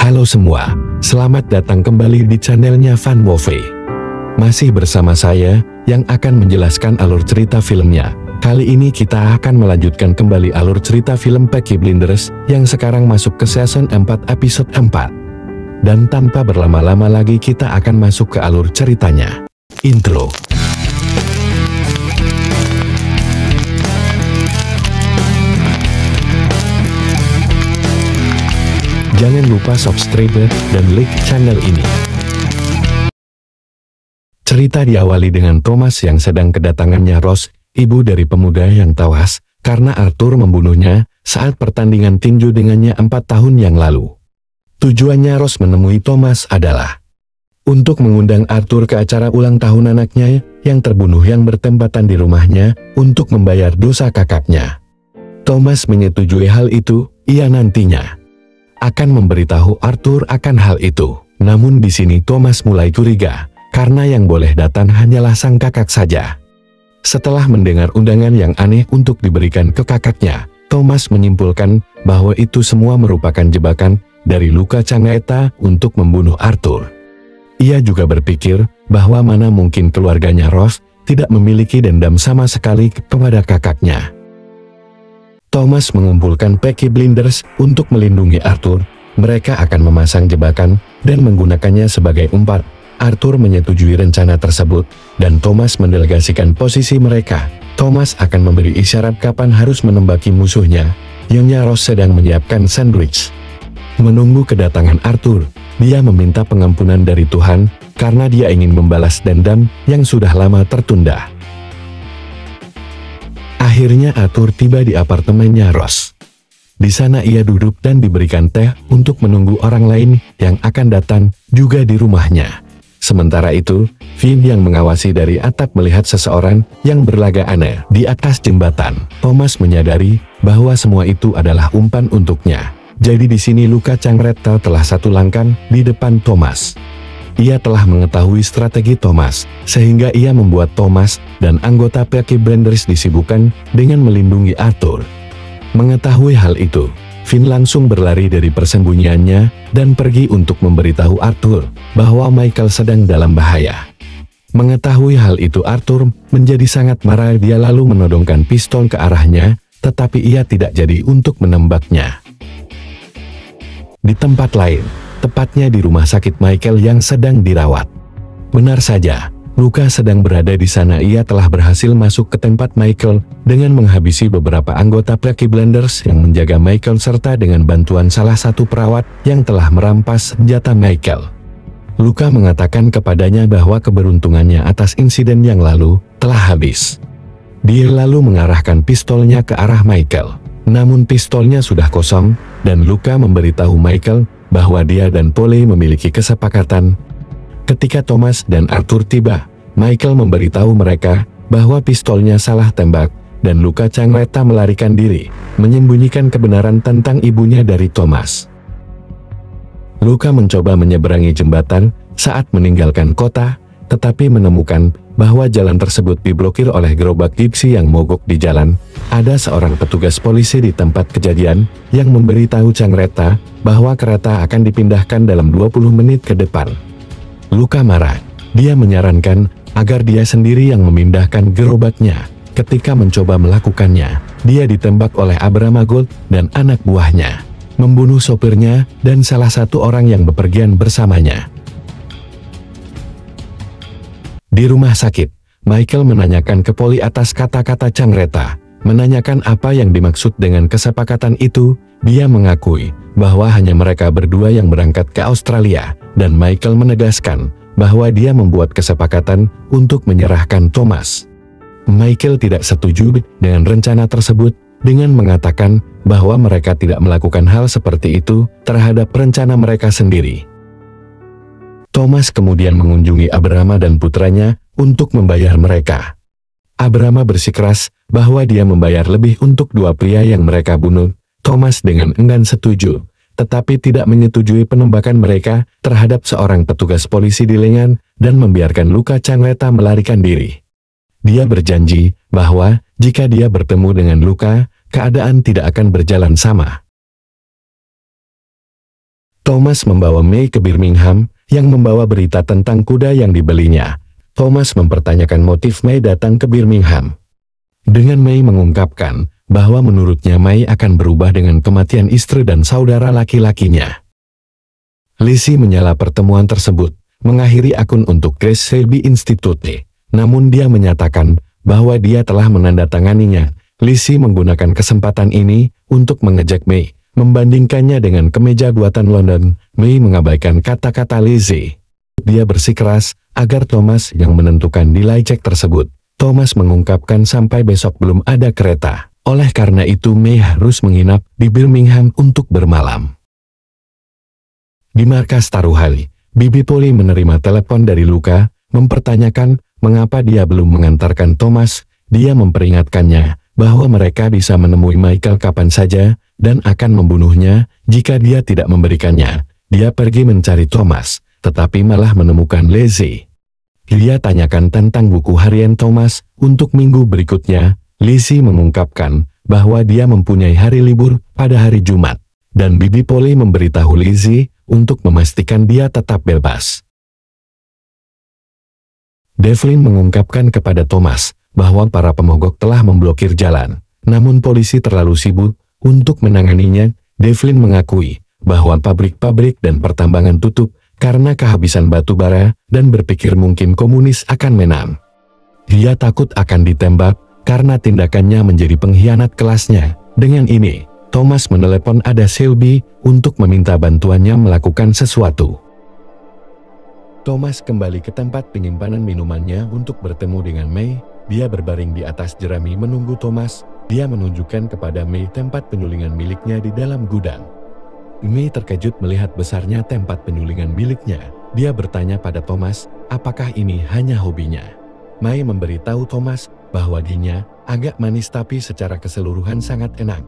Halo semua, selamat datang kembali di channelnya Van Movie. Masih bersama saya, yang akan menjelaskan alur cerita filmnya. Kali ini kita akan melanjutkan kembali alur cerita film Peaky Blinders, yang sekarang masuk ke season 4 episode 4. Dan tanpa berlama-lama lagi kita akan masuk ke alur ceritanya. Intro. Jangan lupa subscribe dan like channel ini. Cerita diawali dengan Thomas yang sedang kedatangannya Rose, ibu dari pemuda yang tewas, karena Arthur membunuhnya saat pertandingan tinju dengannya 4 tahun yang lalu. Tujuannya Rose menemui Thomas adalah untuk mengundang Arthur ke acara ulang tahun anaknya yang terbunuh yang bertempatan di rumahnya untuk membayar dosa kakaknya. Thomas menyetujui hal itu, ia nantinya akan memberitahu Arthur akan hal itu. Namun di sini Thomas mulai curiga, karena yang boleh datang hanyalah sang kakak saja. Setelah mendengar undangan yang aneh untuk diberikan ke kakaknya, Thomas menyimpulkan bahwa itu semua merupakan jebakan dari Luca Changreta untuk membunuh Arthur. Ia juga berpikir bahwa mana mungkin keluarganya Rose tidak memiliki dendam sama sekali kepada kakaknya. Thomas mengumpulkan Peaky Blinders untuk melindungi Arthur. Mereka akan memasang jebakan dan menggunakannya sebagai umpan. Arthur menyetujui rencana tersebut, dan Thomas mendelegasikan posisi mereka. Thomas akan memberi isyarat kapan harus menembaki musuhnya, yang Rose sedang menyiapkan sandwich. Menunggu kedatangan Arthur, dia meminta pengampunan dari Tuhan, karena dia ingin membalas dendam yang sudah lama tertunda. Akhirnya Arthur tiba di apartemennya Rose. Di sana ia duduk dan diberikan teh untuk menunggu orang lain yang akan datang juga di rumahnya. Sementara itu, Vin yang mengawasi dari atap melihat seseorang yang berlaga aneh di atas jembatan. Thomas menyadari bahwa semua itu adalah umpan untuknya. Jadi di sini Luca Changreta telah satu langkah di depan Thomas. Ia telah mengetahui strategi Thomas, sehingga ia membuat Thomas dan anggota Peaky Blinders disibukkan dengan melindungi Arthur. Mengetahui hal itu, Vin langsung berlari dari persembunyiannya dan pergi untuk memberitahu Arthur bahwa Michael sedang dalam bahaya. Mengetahui hal itu Arthur menjadi sangat marah. Dia lalu menodongkan pistol ke arahnya, tetapi ia tidak jadi untuk menembaknya. Di tempat lain, tepatnya di rumah sakit Michael yang sedang dirawat. Benar saja, Luca sedang berada di sana. Ia telah berhasil masuk ke tempat Michael dengan menghabisi beberapa anggota Peaky Blinders yang menjaga Michael serta dengan bantuan salah satu perawat yang telah merampas senjata Michael. Luca mengatakan kepadanya bahwa keberuntungannya atas insiden yang lalu telah habis. Dia lalu mengarahkan pistolnya ke arah Michael. Namun pistolnya sudah kosong, dan Luca memberitahu Michael bahwa dia dan Polly memiliki kesepakatan. Ketika Thomas dan Arthur tiba, Michael memberitahu mereka bahwa pistolnya salah tembak, dan Luca Changreta melarikan diri, menyembunyikan kebenaran tentang ibunya dari Thomas. Luca mencoba menyeberangi jembatan saat meninggalkan kota, tetapi menemukan bahwa jalan tersebut diblokir oleh gerobak gipsi yang mogok di jalan. Ada seorang petugas polisi di tempat kejadian yang memberitahu Changreta bahwa kereta akan dipindahkan dalam 20 menit ke depan. Luca marah. Dia menyarankan agar dia sendiri yang memindahkan gerobaknya. Ketika mencoba melakukannya, dia ditembak oleh Abraham Gold dan anak buahnya, membunuh sopirnya dan salah satu orang yang bepergian bersamanya. Di rumah sakit, Michael menanyakan ke Polly atas kata-kata Changreta, menanyakan apa yang dimaksud dengan kesepakatan itu. Dia mengakui bahwa hanya mereka berdua yang berangkat ke Australia, dan Michael menegaskan bahwa dia membuat kesepakatan untuk menyerahkan Thomas. Michael tidak setuju dengan rencana tersebut, dengan mengatakan bahwa mereka tidak melakukan hal seperti itu terhadap rencana mereka sendiri. Thomas kemudian mengunjungi Abraham dan putranya untuk membayar mereka. Abraham bersikeras bahwa dia membayar lebih untuk dua pria yang mereka bunuh. Thomas dengan enggan setuju, tetapi tidak menyetujui penembakan mereka terhadap seorang petugas polisi di lengan dan membiarkan Luca Changreta melarikan diri. Dia berjanji bahwa jika dia bertemu dengan Luca, keadaan tidak akan berjalan sama. Thomas membawa May ke Birmingham, yang membawa berita tentang kuda yang dibelinya. Thomas mempertanyakan motif May datang ke Birmingham. Dengan May mengungkapkan bahwa menurutnya May akan berubah dengan kematian istri dan saudara laki-lakinya. Lizzie menyela pertemuan tersebut, mengakhiri akun untuk Grace Selby Institute. Namun dia menyatakan bahwa dia telah menandatanganinya. Lizzie menggunakan kesempatan ini untuk mengejek May, membandingkannya dengan kemeja buatan London. May mengabaikan kata-kata Lizzie. Dia bersikeras agar Thomas yang menentukan nilai cek tersebut. Thomas mengungkapkan sampai besok belum ada kereta. Oleh karena itu May harus menginap di Birmingham untuk bermalam. Di markas taruhan, Bibi Polly menerima telepon dari Luka, mempertanyakan mengapa dia belum mengantarkan Thomas. Dia memperingatkannya bahwa mereka bisa menemui Michael kapan saja dan akan membunuhnya jika dia tidak memberikannya. Dia pergi mencari Thomas, tetapi malah menemukan Lizzie. Dia tanyakan tentang buku harian Thomas untuk minggu berikutnya. Lizzie mengungkapkan bahwa dia mempunyai hari libur pada hari Jumat, dan Bibi Polly memberitahu Lizzie untuk memastikan dia tetap bebas. Devlin mengungkapkan kepada Thomas bahwa para pemogok telah memblokir jalan, namun polisi terlalu sibuk untuk menanganinya. Devlin mengakui bahwa pabrik-pabrik dan pertambangan tutup karena kehabisan batu bara dan berpikir mungkin komunis akan menang. Dia takut akan ditembak karena tindakannya menjadi pengkhianat kelasnya. Dengan ini, Thomas menelepon Ada Selby untuk meminta bantuannya melakukan sesuatu. Thomas kembali ke tempat penyimpanan minumannya untuk bertemu dengan May. Dia berbaring di atas jerami menunggu Thomas. Dia menunjukkan kepada May tempat penyulingan miliknya di dalam gudang. May terkejut melihat besarnya tempat penyulingan miliknya. Dia bertanya pada Thomas, apakah ini hanya hobinya? May memberitahu Thomas bahwa dirinya agak manis tapi secara keseluruhan sangat enak.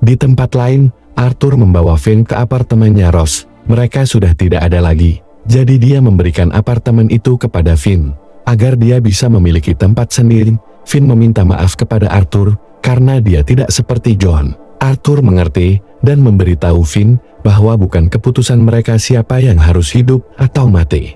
Di tempat lain, Arthur membawa Finn ke apartemennya Ross. Mereka sudah tidak ada lagi, jadi dia memberikan apartemen itu kepada Finn, agar dia bisa memiliki tempat sendiri. Finn meminta maaf kepada Arthur, karena dia tidak seperti John. Arthur mengerti, dan memberitahu Finn bahwa bukan keputusan mereka siapa yang harus hidup atau mati.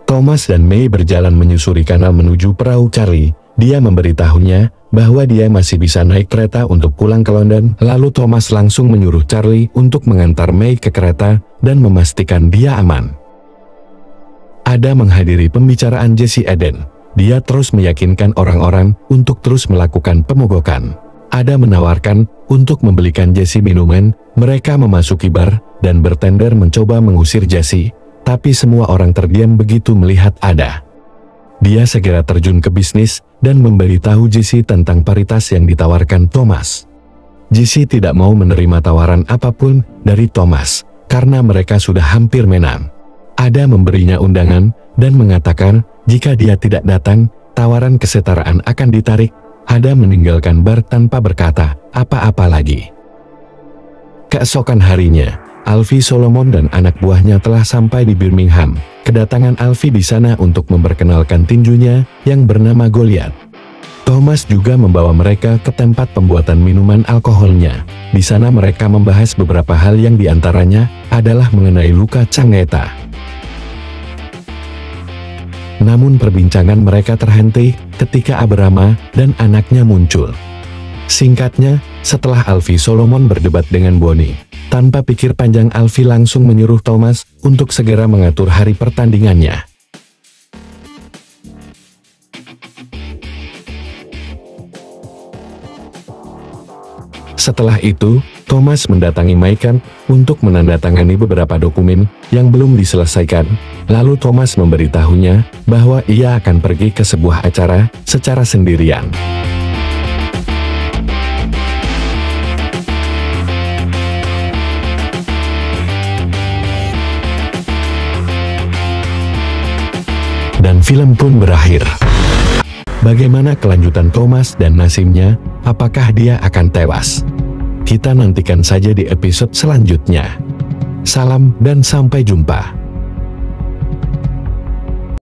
Thomas dan May berjalan menyusuri kanal menuju perahu Charlie. Dia memberitahunya bahwa dia masih bisa naik kereta untuk pulang ke London. Lalu Thomas langsung menyuruh Charlie untuk mengantar May ke kereta dan memastikan dia aman. Ada menghadiri pembicaraan Jesse Eden. Dia terus meyakinkan orang-orang untuk terus melakukan pemogokan. Ada menawarkan untuk membelikan Jesse minuman. Mereka memasuki bar dan bertender mencoba mengusir Jesse, tapi semua orang terdiam begitu melihat Ada. Dia segera terjun ke bisnis dan memberitahu Jesse tentang paritas yang ditawarkan Thomas. Jesse tidak mau menerima tawaran apapun dari Thomas karena mereka sudah hampir menang. Ada memberinya undangan dan mengatakan jika dia tidak datang, tawaran kesetaraan akan ditarik. Ada meninggalkan bar tanpa berkata apa-apa lagi. Keesokan harinya, Alfie Solomon dan anak buahnya telah sampai di Birmingham. Kedatangan Alfie di sana untuk memperkenalkan tinjunya yang bernama Goliath. Thomas juga membawa mereka ke tempat pembuatan minuman alkoholnya. Di sana mereka membahas beberapa hal yang diantaranya adalah mengenai luka Cangeta. Namun perbincangan mereka terhenti ketika Abrama dan anaknya muncul. Singkatnya, setelah Alfie Solomon berdebat dengan Bonnie, tanpa pikir panjang Alfie langsung menyuruh Thomas untuk segera mengatur hari pertandingannya. Setelah itu, Thomas mendatangi Michael untuk menandatangani beberapa dokumen yang belum diselesaikan. Lalu Thomas memberitahunya bahwa ia akan pergi ke sebuah acara secara sendirian. Dan film pun berakhir. Bagaimana kelanjutan Thomas dan nasibnya? Apakah dia akan tewas? Kita nantikan saja di episode selanjutnya. Salam dan sampai jumpa.